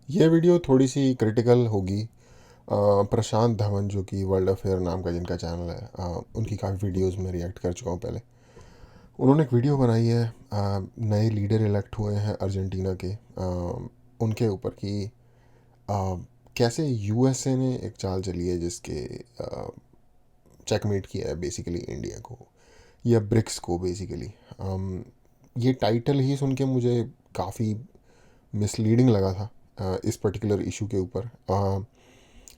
ये वीडियो थोड़ी सी क्रिटिकल होगी। प्रशांत धवन जो कि वर्ल्ड अफेयर नाम का जिनका चैनल है, उनकी काफ़ी वीडियोस में रिएक्ट कर चुका हूँ पहले। उन्होंने एक वीडियो बनाई है, नए लीडर इलेक्ट हुए हैं अर्जेंटीना के, उनके ऊपर कि अ, कैसे यूएसए ने एक चाल चली है जिसके चेकमेट किया है बेसिकली इंडिया को या ब्रिक्स को बेसिकली। ये टाइटल ही सुन के मुझे काफ़ी मिसलीडिंग लगा था इस पर्टिकुलर इशू के ऊपर।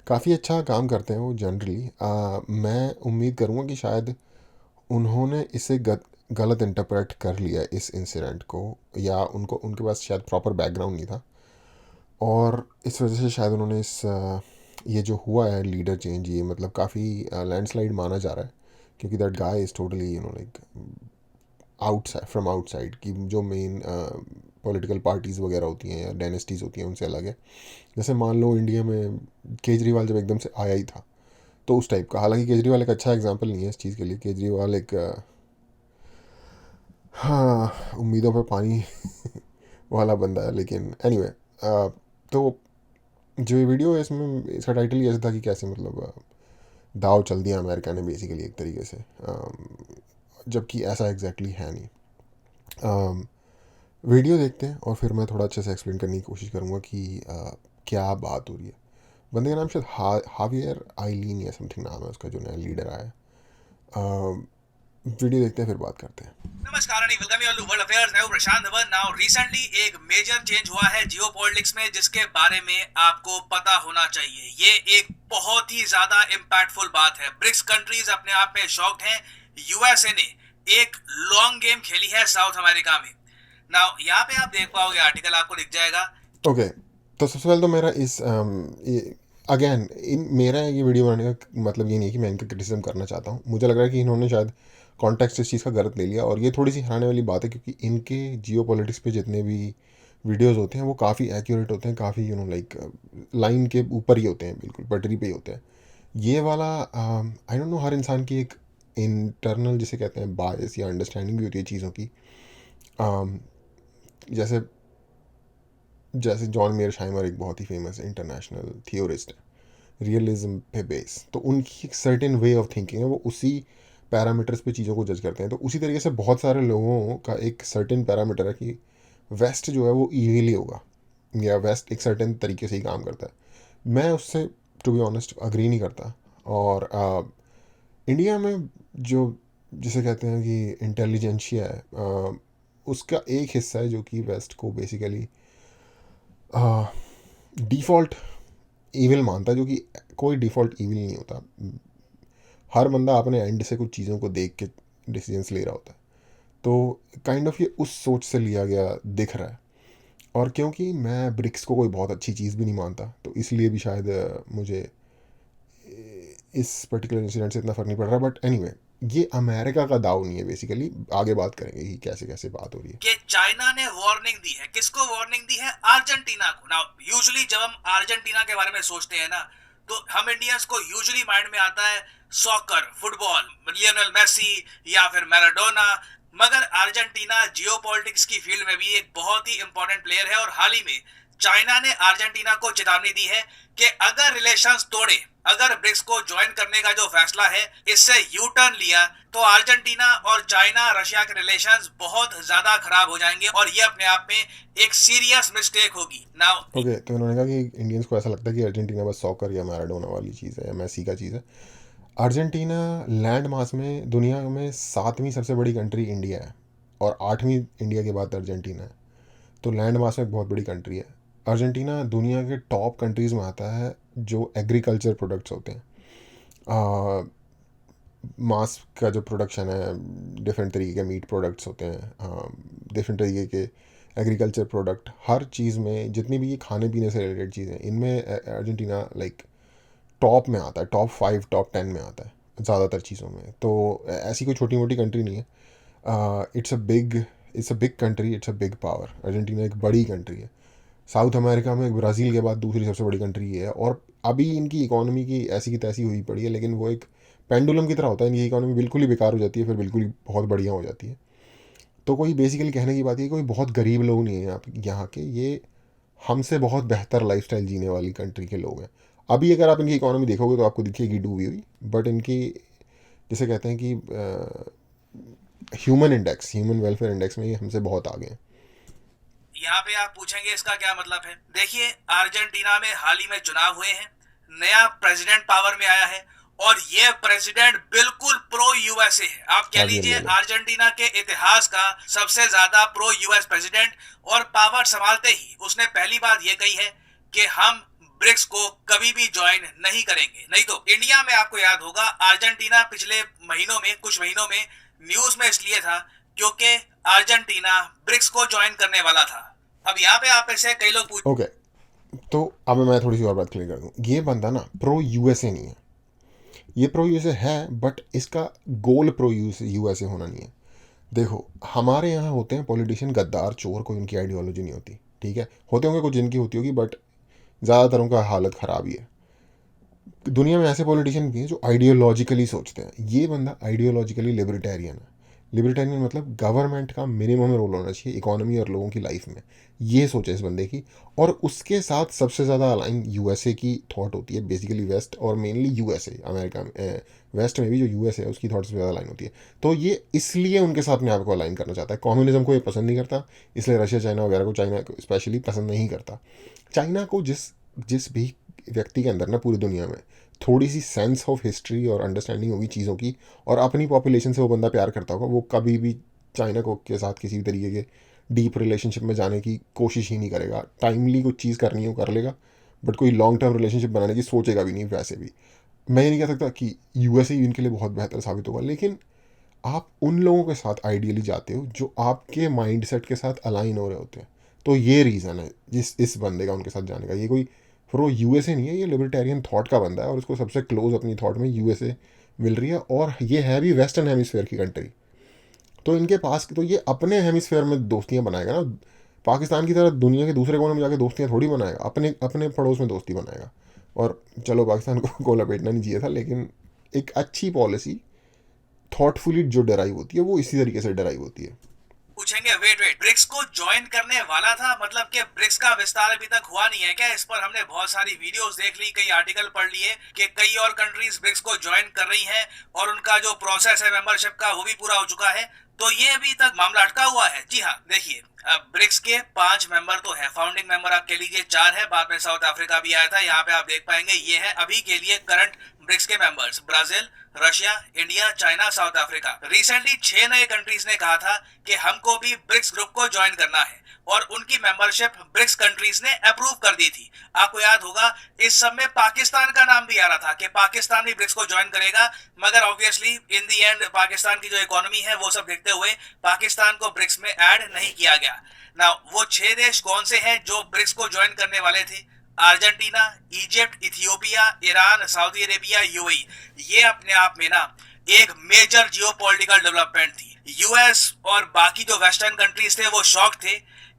काफ़ी अच्छा काम करते हैं वो जनरली। मैं उम्मीद करूँगा कि शायद उन्होंने इसे गलत इंटरप्रेट कर लिया इस इंसिडेंट को, या उनको उनके पास शायद प्रॉपर बैकग्राउंड नहीं था, और इस वजह से शायद उन्होंने ये जो हुआ है लीडर चेंज, ये मतलब काफ़ी लैंडस्लाइड माना जा रहा है, क्योंकि that guy is totally like outside from outside, की जो मेन पॉलिटिकल पार्टीज़ वगैरह होती हैं या डायनेस्टीज़ होती हैं उनसे अलग है। जैसे मान लो इंडिया में केजरीवाल जब एकदम से आया ही था, तो उस टाइप का। हालांकि केजरीवाल एक अच्छा एग्जांपल नहीं है इस चीज़ के लिए। केजरीवाल एक हाँ, उम्मीदों पे पानी वाला बंदा है, लेकिन एनीवे। तो जो ये वीडियो है इसमें इसका टाइटल ही ऐसा था कि कैसे मतलब दाव चल दिया अमेरिका ने बेसिकली एक तरीके से, जबकि ऐसा एग्जैक्टली है नहीं। वीडियो देखते हैं और फिर मैं थोड़ा अच्छे से एक्सप्लेन करने की कोशिश करूँगा कि क्या बात हो रही है। बंदे का नाम शायद हावियर आइलीन या समथिंग नाम है उसका, जो नया लीडर आया है। वीडियो देखते हैं फिर बात करते हैं। नमस्कार आणि welcome you all to world affairs. मैं हूं प्रशांत धवन। नाउ रिसेंटली एक मेजर चेंज हुआ है जियो पॉलिटिक्स में, जिसके बारे में आपको पता होना चाहिए। ये एक बहुत ही ज्यादा इम्पैक्टफुल बात है। ब्रिक्स कंट्रीज अपने आप में शॉक्ड हैं। यूएसए ने एक लॉन्ग गेम खेली है साउथ अमेरिका में। नाउ यहाँ पे आप देख पाओगे, आर्टिकल आपको दिख जाएगा। ओके, तो सबसे पहले तो मेरा इस अगेन मेरा ये वीडियो बनाने का मतलब ये नहीं है कि मैं इनका क्रिटिसिज्म करना चाहता हूँ। मुझे लग रहा है कि इन्होंने शायद कॉन्टेक्स्ट इस चीज़ का गलत ले लिया, और ये थोड़ी सी हैरानी वाली बात है, क्योंकि इनके जियो पॉलिटिक्स पे जितने भी वीडियोज़ होते हैं वो काफ़ी एक्यूरेट होते हैं, काफ़ी लाइक लाइन के ऊपर ही होते हैं, बिल्कुल पटरी पे ही होते हैं। ये वाला आई डोंट नो, हर इंसान की एक इंटरनल जिसे कहते हैं बायस या अंडरस्टैंडिंग भी होती है चीज़ों की। um, जैसे जैसे जॉन मेयरशाइमर एक बहुत ही फेमस इंटरनेशनल थियोरिस्ट है रियलिज्म पे बेस, तो उनकी एक सर्टेन वे ऑफ थिंकिंग है, वो उसी पैरामीटर्स पे चीज़ों को जज करते हैं। तो उसी तरीके से बहुत सारे लोगों का एक सर्टेन पैरामीटर है कि वेस्ट जो है वो ईविली होगा, या वेस्ट एक सर्टेन तरीके से ही काम करता है। मैं उससे टू बी ऑनेस्ट अग्री नहीं करता। और इंडिया में जो जिसे कहते हैं कि इंटेलिजेंशिया है, उसका एक हिस्सा है जो कि वेस्ट को बेसिकली डिफ़ॉल्ट ईविल मानता है, जो कि कोई डिफ़ॉल्ट ईविल नहीं होता। हर बंदा अपने एंड से कुछ चीज़ों को देख के डिसीजंस ले रहा होता है। तो काइंड ऑफ ये उस सोच से लिया गया दिख रहा है। और क्योंकि मैं ब्रिक्स को कोई बहुत अच्छी चीज़ भी नहीं मानता, तो इसलिए भी शायद मुझे इस पर्टिकुलर इंसिडेंट से इतना फ़र्क नहीं पड़ रहा। बट एनीवे, ये अमेरिका का दाव नहीं है बेसिकली। आगे बात करेंगे कि कैसे कैसे बात हो रही है। कि चाइना ने वार्निंग दी है। किसको वार्निंग दी है? अर्जेंटीना को। नाउ यूजुअली जब हम अर्जेंटीना के बारे में सोचते हैं ना, तो हम इंडियंस को यूजुअली माइंड में आता है सॉकर, फुटबॉल, लियोनेल मेसी या फिर मैराडोना। मगर अर्जेंटीना जियोपॉलिटिक्स की फील्ड में भी एक बहुत ही इंपॉर्टेंट प्लेयर है। और हाल ही में चाइना ने अर्जेंटीना को चेतावनी दी है कि अगर रिलेशंस तोड़े, अगर ब्रिक्स को ज्वाइन करने का जो फैसला है इससे यू टर्न लिया, तो अर्जेंटीना और चाइना रशिया के रिलेशंस बहुत ज्यादा खराब हो जाएंगे और ये अपने आप में एक सीरियस मिस्टेक होगी। नाउ ओके, तो इन्होंने कहा कि इंडियंस को ऐसा लगता है कि अर्जेंटीना बस सॉकर या मैराडोना वाली चीज़ है या मैसी का चीज़ है। अर्जेंटीना लैंड मास में दुनिया में सातवीं सबसे बड़ी कंट्री इंडिया है, और आठवीं इंडिया के बाद अर्जेंटीना है। तो लैंड मास में एक बहुत बड़ी कंट्री है। अर्जेंटीना दुनिया के टॉप कंट्रीज़ में आता है जो एग्रीकल्चर प्रोडक्ट्स होते हैं। मांस का जो प्रोडक्शन है, डिफरेंट तरीके के मीट प्रोडक्ट्स होते हैं, डिफरेंट तरीके के एग्रीकल्चर प्रोडक्ट, हर चीज़ में जितनी भी ये खाने पीने से रिलेटेड चीज़ें, इनमें अर्जेंटीना लाइक टॉप में आता है, टॉप 5 टॉप 10 में आता है ज़्यादातर चीज़ों में। तो ऐसी कोई छोटी मोटी कंट्री नहीं है। It's a big country, it's a big power. Argentina एक बड़ी कंट्री है। साउथ अमेरिका में ब्राज़ील के बाद दूसरी सबसे बड़ी कंट्री है, और अभी इनकी इकोनॉमी की ऐसी की तैसी हुई पड़ी है, लेकिन वो एक पेंडुलम की तरह होता है। इनकी इकोनॉमी बिल्कुल ही बेकार हो जाती है, फिर बिल्कुल ही बहुत बढ़िया हो जाती है। तो कोई बेसिकली कहने की बात है, कोई बहुत गरीब लोग नहीं है यहाँ के। ये हमसे बहुत बेहतर लाइफस्टाइल जीने वाली कंट्री के लोग हैं। अभी अगर आप इनकी इकोनॉमी देखोगे तो आपको दिखेगी डूबी हुई, बट इनकी जिसे कहते हैं कि ह्यूमन वेलफेयर इंडेक्स में ये हमसे बहुत आगे हैं। यहाँ पे आप पूछेंगे इसका क्या मतलब है। देखिए, अर्जेंटीना में हाल ही में चुनाव हुए हैं, नया प्रेसिडेंट पावर में आया है और ये प्रेसिडेंट बिल्कुल प्रो यूएसए है। आप कह जावियर लीजिए मिले। अर्जेंटीना के इतिहास का सबसे ज्यादा प्रो यूएस प्रेसिडेंट। और पावर संभालते ही उसने पहली बात ये कही है कि हम ब्रिक्स को कभी भी ज्वाइन नहीं करेंगे। नहीं तो इंडिया में आपको याद होगा, अर्जेंटीना पिछले कुछ महीनों में न्यूज में इसलिए था क्योंकि अर्जेंटीना ब्रिक्स को ज्वाइन करने वाला था। अब यहाँ पे आप ऐसे कई लोग पूछ ओके, तो अब मैं थोड़ी सी और बात क्लियर कर दूँ। ये बंदा ना प्रो यूएसए नहीं है, ये प्रो यूएसए है बट इसका गोल प्रो यूएसए होना नहीं है। देखो, हमारे यहाँ होते हैं पॉलिटिशियन गद्दार चोर, कोई उनकी आइडियोलॉजी नहीं होती, ठीक है, होते होंगे कुछ जिनकी होती होगी, बट ज़्यादातर उनका हालत ख़राब ही है। दुनिया में ऐसे पॉलिटिशियन भी हैं जो आइडियोलॉजिकली सोचते हैं। ये बंदा आइडियोलॉजिकली लिबर्टेरियन है। लिबर्टेरियन मतलब गवर्नमेंट का मिनिमम रोल होना चाहिए इकोनॉमी और लोगों की लाइफ में, ये सोच है इस बंदे की। और उसके साथ सबसे ज़्यादा अलाइन यूएसए की थॉट होती है, बेसिकली वेस्ट और मेनली यूएसए, अमेरिका में वेस्ट में भी जो यूएस है उसकी थॉट सबसे ज़्यादा अलाइन होती है। तो ये इसलिए उनके साथ में आपको अलाइन करना चाहता है। कम्युनिज्म को ये पसंद नहीं करता, इसलिए रशिया चाइना वगैरह को, चाइना को स्पेशली पसंद नहीं करता। चाइना को जिस जिस भी व्यक्ति के अंदर ना पूरी दुनिया में थोड़ी सी सेंस ऑफ हिस्ट्री और अंडरस्टैंडिंग होगी चीज़ों की, और अपनी पॉपुलेशन से वो बंदा प्यार करता होगा, वो कभी भी चाइना को के साथ किसी भी तरीके के डीप रिलेशनशिप में जाने की कोशिश ही नहीं करेगा। टाइमली कुछ चीज़ करनी हो कर लेगा, बट कोई लॉन्ग टर्म रिलेशनशिप बनाने की सोचेगा भी नहीं। वैसे भी मैं ये नहीं कह सकता कि यूएसए इनके लिए बहुत बेहतर साबित होगा, लेकिन आप उन लोगों के साथ आइडियली जाते हो जो आपके माइंडसेट के साथ अलाइन हो रहे होते हैं। तो ये रीज़न है जिस इस बंदे का उनके साथ जाने का। ये कोई प्रो यूएसए नहीं है, ये लिबर्टेरियन थॉट का बंदा है और उसको सबसे क्लोज अपनी थॉट में यूएसए मिल रही है, और ये है भी वेस्टर्न हेमिसफेयर की कंट्री। तो इनके पास तो ये अपने हेमिसफेयर में दोस्तियां बनाएगा ना, पाकिस्तान की तरह दुनिया के दूसरे कोने में जाके दोस्तियां थोड़ी बनाएगा, अपने अपने पड़ोस में दोस्ती बनाएगा। और चलो, पाकिस्तान को लपेटना नहीं चाहिए था, लेकिन एक अच्छी पॉलिसी थॉटफुली जो डराइव होती है वो इसी तरीके से डराइव होती है। पूछेंगे, वेट वेट, ब्रिक्स को ज्वाइन करने वाला था, मतलब कि ब्रिक्स का विस्तार अभी तक हुआ नहीं है क्या? इस पर हमने बहुत सारी वीडियोस देख ली, कई आर्टिकल पढ़ लिए कि कई और कंट्रीज ब्रिक्स को ज्वाइन कर रही हैं और उनका जो प्रोसेस है मेंबरशिप का वो भी पूरा हो चुका है। तो ये अभी तक मामला अटका हुआ है। जी हाँ, देखिए, ब्रिक्स के 5 मेंबर तो है, फाउंडिंग मेंबर आप कह लीजिए 4 है, बाद में साउथ अफ्रीका भी आया था। यहाँ पे आप देख पाएंगे ये है अभी के लिए करंट ब्रिक्स के members: Brazil, Russia, India, China, south Africa. Recently 6 नए कंट्रीज ने कहा था कि हमको भी ब्रिक्स ग्रुप को ज्वाइन करना है और उनकी मेंबरशिप ब्रिक्स कंट्रीज ने अप्रूव कर दी थी। आपको याद होगा, इस सब में पाकिस्तान का नाम भी आ रहा था कि पाकिस्तान भी ब्रिक्स को ज्वाइन करेगा, मगर obviously in the and Pakistan की जो इकोनॉमी है वो सब देखते हुए पाकिस्तान को ब्रिक्स में ऐड नहीं किया गया। ना वो 6 देश कौन से हैं जो ब्रिक्स को ज्वाइन करने वाले थे? Argentina, Egypt, Ethiopia, Iran, Saudi Arabia, UAE. ये अपने आप में ना एक मेजर जियोपॉलिटिकल डेवलपमेंट थी। यूएस और बाकी जो वेस्टर्न कंट्रीज थे वो शॉक थे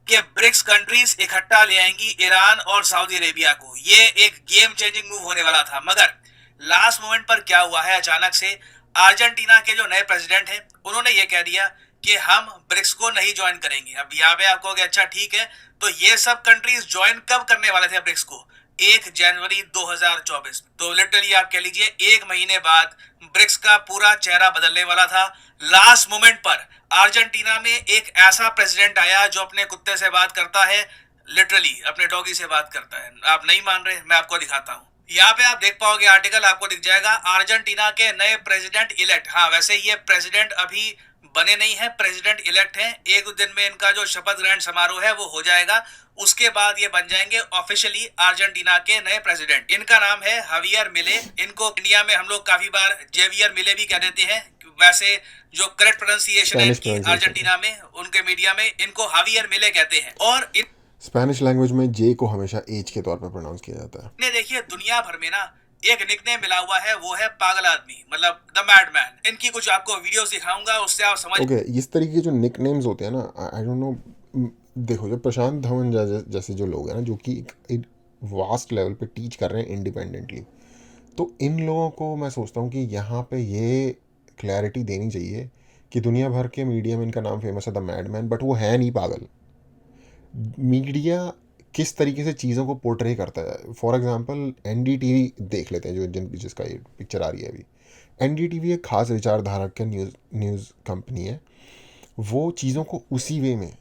कि ब्रिक्स कंट्रीज इकट्ठा ले आएंगी ईरान और सऊदी अरेबिया को। ये एक गेम चेंजिंग मूव होने वाला था, मगर लास्ट मोमेंट पर क्या हुआ है, अचानक से अर्जेंटीना के जो नए प्रेसिडेंट हैं उन्होंने ये कह दिया कि हम ब्रिक्स को नहीं ज्वाइन करेंगे। अब यहाँ पे आप कहोगे अच्छा ठीक है, तो ये सब कंट्रीज ज्वाइन कब करने वाले थे ब्रिक्स को? 1 जनवरी 2024। तो लिटरली आप कह लीजिए 1 महीने बाद ब्रिक्स का पूरा चेहरा बदलने वाला था। लास्ट मोमेंट पर अर्जेंटीना में एक ऐसा प्रेसिडेंट आया जो अपने कुत्ते से बात करता है, लिटरली अपने डॉगी से बात करता है। आप नहीं मान रहे, मैं आपको दिखाता हूँ। यहाँ पे आप देख पाओगे, आर्टिकल आपको दिख जाएगा, अर्जेंटीना के नए प्रेसिडेंट इलेक्ट। हाँ, वैसे ये प्रेसिडेंट अभी बने नहीं है, प्रेसिडेंट इलेक्ट हैं। एक दिन में इनका जो शपथ ग्रहण समारोह है वो हो जाएगा, उसके बाद ये बन जाएंगे ऑफिशियली अर्जेंटीना के नए प्रेसिडेंट। इनका नाम है हवियर मिले। इनको इंडिया में हम लोग काफी बार जेवियर मिले भी कह देते हैं, वैसे जो करेक्ट प्रोनाउंसिएशन है इनकी अर्जेंटीना में, उनके मीडिया में इनको हवियर मिले कहते हैं। और स्पेनिश लैंग्वेज में जे को हमेशा एज के तौर पर प्रोनाउंस किया जाता है। ने देखिए दुनिया भर में ना एक निकनेम मिला हुआ है, वो है पागल आदमी, मतलब द मैडमैन। इनकी कुछ आपको वीडियोस दिखाऊंगा, उससे आप समझ ओके, इस तरीके के जो निकनेम्स होते हैं ना, आई डोंट नो, देखो जो प्रशांत धवन जैसे जो लोग हैं ना, जो कि एक वास्ट लेवल पे टीच कर रहे हैं इंडिपेंडेंटली, तो इन लोगों को मैं सोचता हूँ कि यहाँ पे ये क्लैरिटी देनी चाहिए कि दुनिया भर के मीडिया में इनका नाम फेमस है द मैडमैन, बट वो है नहीं पागल। मीडिया किस तरीके से चीज़ों को पोर्ट्रे करता है। फॉर एग्जांपल एनडीटीवी देख लेते हैं, जिसका ये पिक्चर आ रही है अभी। एनडीटीवी एक खास विचारधारा का न्यूज़ कंपनी है। वो चीज़ों को उसी वे में,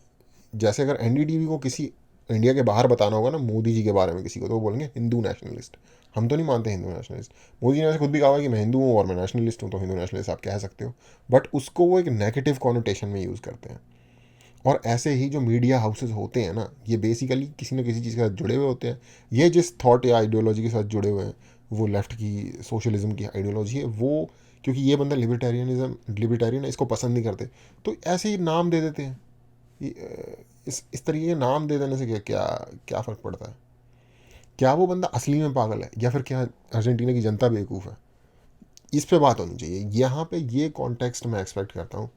जैसे अगर एनडीटीवी को किसी इंडिया के बाहर बताना होगा ना मोदी जी के बारे में किसी को, तो वो बोलेंगे हिंदू नेशनलिस्ट। हम तो नहीं मानते हिंदू नेशनलिस्ट। मोदी जी ने खुद भी कहा कि मैं हिंदू हूँ और मैं नेशनलिस्ट हूँ, तो हिंदू नेशनलिस्ट आप कह सकते हो, बट उसको वो एक नेगेटिव कॉनोटेशन में यूज़ करते हैं। और ऐसे ही जो मीडिया हाउसेस होते हैं ना, ये बेसिकली किसी न किसी चीज़ के साथ जुड़े हुए होते हैं। ये जिस थॉट या आइडियोलॉजी के साथ जुड़े हुए हैं, वो लेफ्ट की सोशलिज्म की आइडियोलॉजी है वो, क्योंकि ये बंदा लिबर्टेरियन है, इसको पसंद नहीं करते, तो ऐसे ही नाम दे देते हैं। इस तरीके के नाम दे देने से क्या क्या क्या फ़र्क पड़ता है? क्या वो बंदा असली में पागल है, या फिर क्या अर्जेंटीना की जनता बेवकूफ़ है? इस पे बात होनी चाहिए। यहाँ पे ये कॉन्टेक्स्ट मैं एक्सपेक्ट करता हूँ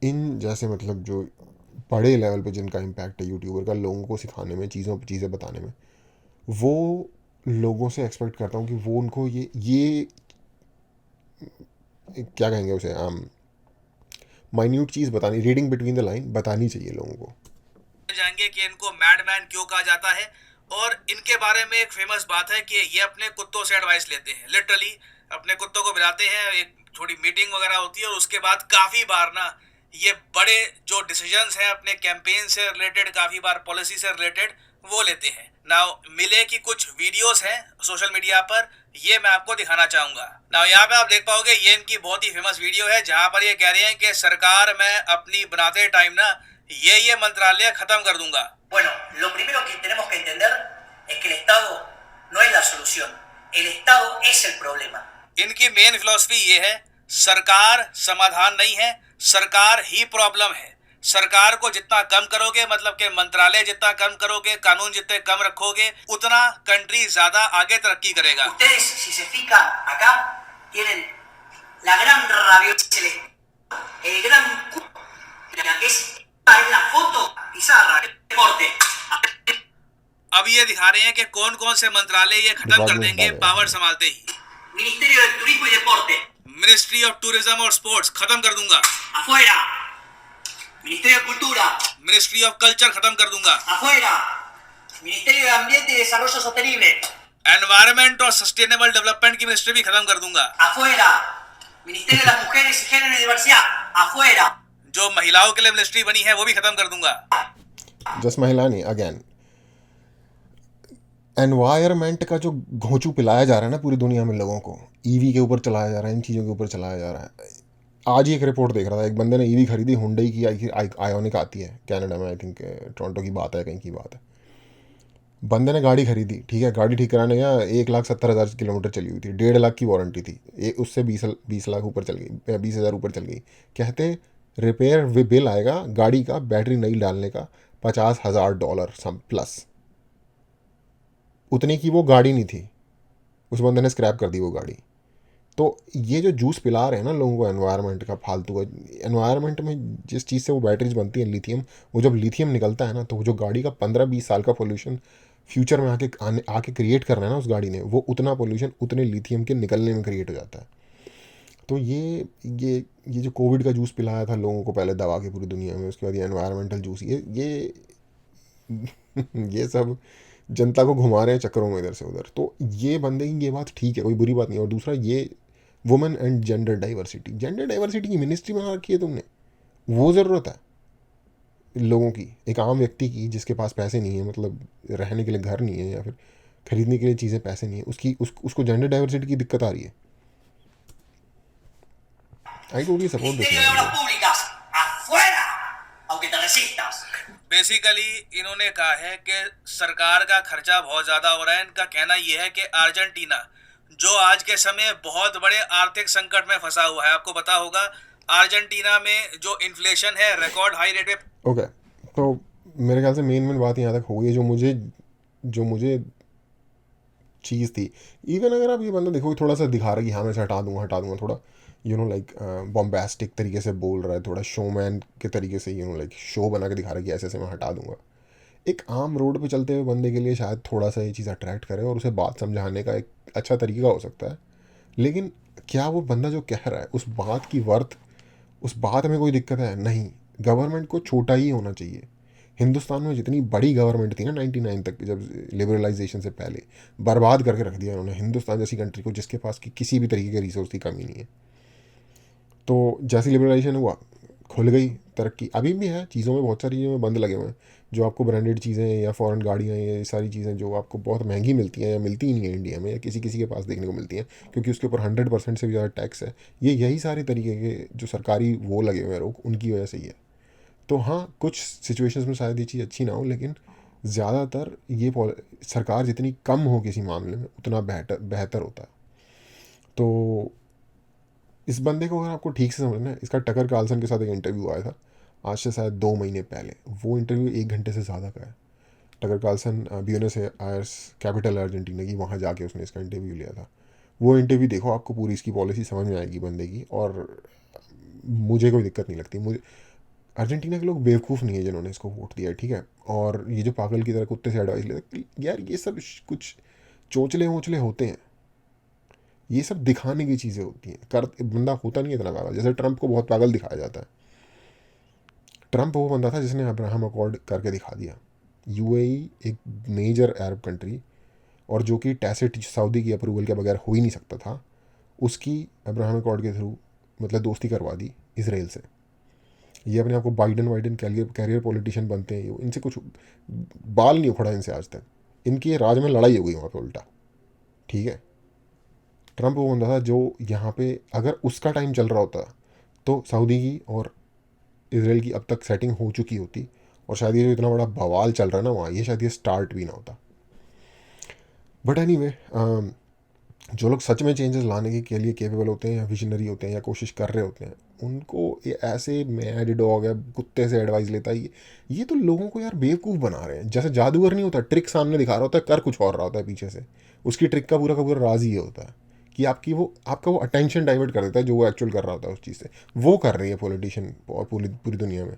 इन जैसे, मतलब जो बड़े लेवल पे जिनका इम्पैक्ट है यूट्यूबर का, लोगों को सिखाने में, चीज़ें बताने में, वो लोगों से एक्सपेक्ट करता हूँ कि वो उनको ये क्या कहेंगे उसे, माइन्यूट चीज़ बतानी, रीडिंग बिटवीन द लाइन बतानी चाहिए लोगों को। जाएंगे कि इनको मैडमैन क्यों कहा जाता है। और इनके बारे में एक फेमस बात है कि ये अपने कुत्तों से एडवाइस लेते हैं, लिटरली अपने कुत्तों को बुलाते हैं, एक थोड़ी मीटिंग वगैरह होती है, और उसके बाद काफी बार ना ये बड़े जो डिसीजंस हैं अपने कैंपेन से रिलेटेड, काफी बार पॉलिसी से रिलेटेड, वो लेते हैं। नाउ मिले की कुछ वीडियोस हैं सोशल मीडिया पर, ये मैं आपको दिखाना चाहूंगा। नाउ यहाँ पे आप देख पाओगे, ये इनकी बहुत ही फेमस वीडियो है जहां पर ये कह रहे हैं कि सरकार मैं अपनी बनाते टाइम ना ये मंत्रालय खत्म कर दूंगा। Bueno, lo primero que tenemos que entender es que el Estado no es la solución, el Estado es el problema. इनकी मेन फिलॉसफी ये है, सरकार समाधान नहीं है, सरकार ही प्रॉब्लम है। सरकार को जितना कम करोगे, मतलब के मंत्रालय जितना कम करोगे, कानून जितने कम रखोगे, उतना कंट्री ज्यादा आगे तरक्की करेगा। Ustedes, si se fijan acá, tienen la gran rabiosa, el gran que es la foto pizarra, deporte. अब ये दिखा रहे हैं कि कौन कौन से मंत्रालय ये खत्म कर देंगे पावर संभालते ही। Ministerio de Turismo y Deporte. Ministry of tourism और स्पोर्ट्स खत्म कर दूंगा। Afuera. Ministerio de Cultura. Ministry of culture खत्म कर दूंगा। Afuera. Ministerio de Ambiente y Desarrollo Sostenible. Environment और सस्टेनेबल डेवलपमेंट की मिनिस्ट्री भी खत्म कर दूंगा। Afuera. Ministerio de las Mujeres y Género y Diversidad. Afuera. जो महिलाओं के लिए मिनिस्ट्री बनी है वो भी खत्म कर दूंगा। जस्ट महिला नहीं, अगेन एनवायरनमेंट का जो घोंचू पिलाया जा रहा है ना पूरी दुनिया में लोगों को, ईवी के ऊपर चलाया जा रहा है, इन चीज़ों के ऊपर चलाया जा रहा है। आज ही एक रिपोर्ट देख रहा था, एक बंदे ने ईवी खरीदी, हुंडई की आयोनिक आती है कनाडा में, आई थिंक टोरंटो की बात है, कहीं की बात है। बंदे ने गाड़ी खरीदी, ठीक है, गाड़ी ठीक कराने गया, 1,70,000 किलोमीटर चली हुई थी, 1.5 लाख की वारंटी थी, उससे 20 लाख ऊपर चल गई, 20,000 ऊपर चल गई। कहते रिपेयर बिल आएगा गाड़ी का, बैटरी नई डालने का $50,000 सम प्लस। उतने की वो गाड़ी नहीं थी, उस बंदे ने स्क्रैप कर दी वो गाड़ी। तो ये जो जूस पिला रहे हैं ना लोगों को एनवायरनमेंट का, फालतू का, एनवायरनमेंट में जिस चीज़ से वो बैटरीज बनती हैं, लिथियम, वो जब लिथियम निकलता है ना, तो जो गाड़ी का 15-20 साल का पोल्यूशन फ्यूचर में आके क्रिएट करना है ना उस गाड़ी ने, वो उतना पोल्यूशन उतने लिथियम के निकलने में क्रिएट हो जाता है। तो ये जो कोविड का जूस पिलाया था लोगों को पहले दबा के पूरी दुनिया में, उसके बाद ये एनवायरमेंटल जूस, ये ये सब जनता को घुमा रहे हैं चक्करों में इधर से उधर। तो ये बंदे की ये बात ठीक है, कोई बुरी बात नहीं। और दूसरा, ये वुमेन एंड जेंडर डाइवर्सिटी की मिनिस्ट्री बना रखी है तुमने, वो ज़रूरत है लोगों की, एक आम व्यक्ति की जिसके पास पैसे नहीं है, मतलब रहने के लिए घर नहीं है या फिर खरीदने के लिए चीज़ें पैसे नहीं है, उसको जेंडर डाइवर्सिटी की दिक्कत आ रही है। I totally support this. Ministerio de Obras Públicas. Afuera. Aunque te resistas. Basically इन्होंने कहा है कि सरकार का खर्चा बहुत ज्यादा हो रहा है। इनका कहना यह है कि अर्जेंटीना जो आज के समय बहुत बड़े आर्थिक संकट में फंसा हुआ है, आपको पता होगा अर्जेंटीना में जो इन्फ्लेशन है रिकॉर्ड हाई रेट पे। ओके, तो मेरे ख्याल से मेन बात यहाँ तक हो गई, जो मुझे चीज़ थी। इवन अगर आप ये बंदा देखो थोड़ा सा दिखा रहा है कि हाँ मैं इसे हटा दूंगा, थोड़ा लाइक बॉम्बास्टिक तरीके से बोल रहा है, थोड़ा शोमैन के तरीके से लाइक शो बना के दिखा रहा है कि ऐसे मैं हटा दूंगा। एक आम रोड पे चलते हुए बंदे के लिए शायद थोड़ा सा ये चीज़ अट्रैक्ट करे और उसे बात समझाने का एक अच्छा तरीका हो सकता है। लेकिन क्या वो बंदा जो कह रहा है उस बात की वर्थ, उस बात में कोई दिक्कत है? नहीं। गवर्नमेंट को छोटा ही होना चाहिए। हिंदुस्तान में जितनी बड़ी गवर्नमेंट थी ना 99 तक, जब लिबरलाइजेशन से पहले, बर्बाद करके रख दिया उन्होंने हिंदुस्तान जैसी कंट्री को, जिसके पास की किसी भी तरीके के रिसोर्स की कमी नहीं है। तो जैसी लिबरलाइजेशन हुआ, खुल गई तरक्की। अभी भी है, चीज़ों में बहुत सारी चीज़ों में बंद लगे हुए हैं, जो आपको ब्रांडेड चीज़ें या फॉरेन गाड़ियाँ या ये सारी चीज़ें जो आपको बहुत महंगी मिलती हैं या मिलती ही नहीं है इंडिया में, या किसी किसी के पास देखने को मिलती हैं, क्योंकि उसके ऊपर 100% से भी ज़्यादा टैक्स है। ये यही सारे तरीके के जो सरकारी वो लगे हुए हैं रोक, उनकी वजह से ही है। तो हाँ, कुछ सिचुएशंस में शायद ये चीज़ अच्छी ना हो, लेकिन ज़्यादातर ये सरकार जितनी कम हो किसी मामले में, उतना बेहतर बेहतर होता है। तो इस बंदे को अगर आपको ठीक से समझना है, इसका टकर कार्लसन के साथ एक इंटरव्यू आया था आज से शायद 2 महीने पहले। वो इंटरव्यू 1 घंटे से ज़्यादा का है। Tucker Carlson Buenos Aires capital Argentina की, वहाँ जाके उसने इसका इंटरव्यू लिया था। वो इंटरव्यू देखो, आपको पूरी इसकी पॉलिसी समझ में आएगी बंदे की। और मुझे कोई दिक्कत नहीं लगती। मुझे अर्जेंटीना के लोग बेवकूफ़ नहीं है जिन्होंने इसको वोट दिया है, ठीक है। और ये जो पागल की तरह कुत्ते से एडवाइस लेते, यार ये सब कुछ चोचले वोचले होते हैं, ये सब दिखाने की चीज़ें होती हैं। कर बंदा होता नहीं है इतना पागल। जैसे ट्रंप को बहुत पागल दिखाया जाता है। ट्रंप वो बंदा था जिसने अब्राहम अकॉर्ड करके दिखा दिया। यूएई एक मेजर अरब कंट्री, और जो कि टैसिट सऊदी की अप्रूवल के बगैर हो ही नहीं सकता था, उसकी अब्राहम अकॉर्ड के थ्रू मतलब दोस्ती करवा दी इसराइल से। ये अपने आप को बाइडन वाइडन कैरियर पॉलिटिशियन बनते हैं, इनसे कुछ बाल नहीं उखड़ा इनसे आज तक। इनकी राज में लड़ाई हो गई वहाँ पे उल्टा, ठीक है। ट्रंप वो बंदा था जो यहाँ पे, अगर उसका टाइम चल रहा होता तो सऊदी की और इसराइल की अब तक सेटिंग हो चुकी होती, और शायद ये जो इतना बड़ा बवाल चल रहा है ना वहाँ, ये शायद ये स्टार्ट भी ना होता। बट एनीवे, जो लोग सच में चेंजेस लाने के लिए केपेबल होते हैं, या विजनरी होते हैं, या कोशिश कर रहे होते हैं, उनको ये ऐसे मैड डॉग है, कुत्ते से एडवाइस लेता है, ये तो लोगों को यार बेवकूफ़ बना रहे हैं। जैसे जादूगर नहीं होता, ट्रिक सामने दिखा रहा होता है, कर कुछ और रहा होता है पीछे से। उसकी ट्रिक का पूरा राज ये होता है कि आपका वो अटेंशन डाइवर्ट कर देता है जो वो एक्चुअल कर रहा होता है उस चीज़ से। वो कर रही है पॉलिटिशियन और पूरी पूरी दुनिया में।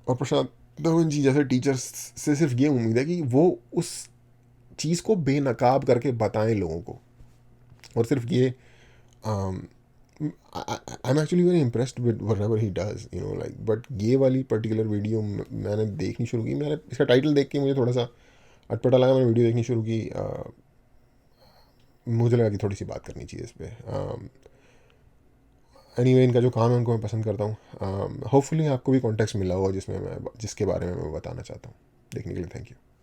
और प्रशांत धवन जी जैसे टीचर्स से सिर्फ ये उम्मीद है कि वो उस चीज़ को बेनकाब करके बताएं लोगों को। और सिर्फ ये, I am actually very impressed with whatever he does, you know like. But ये वाली पर्टिकुलर वीडियो मैंने देखनी शुरू की, मैंने इसका टाइटल देख के मुझे थोड़ा सा अटपटा लगा। मैंने वीडियो देखनी शुरू की, मुझे लगा कि थोड़ी सी बात करनी चाहिए इस पर। एनीवे, इनका जो काम है उनको मैं पसंद करता हूँ। होपफुली आपको भी कॉन्टेक्स्ट मिला होगा जिसके बारे में मैं बताना चाहता हूँ। देखने के लिए थैंक यू।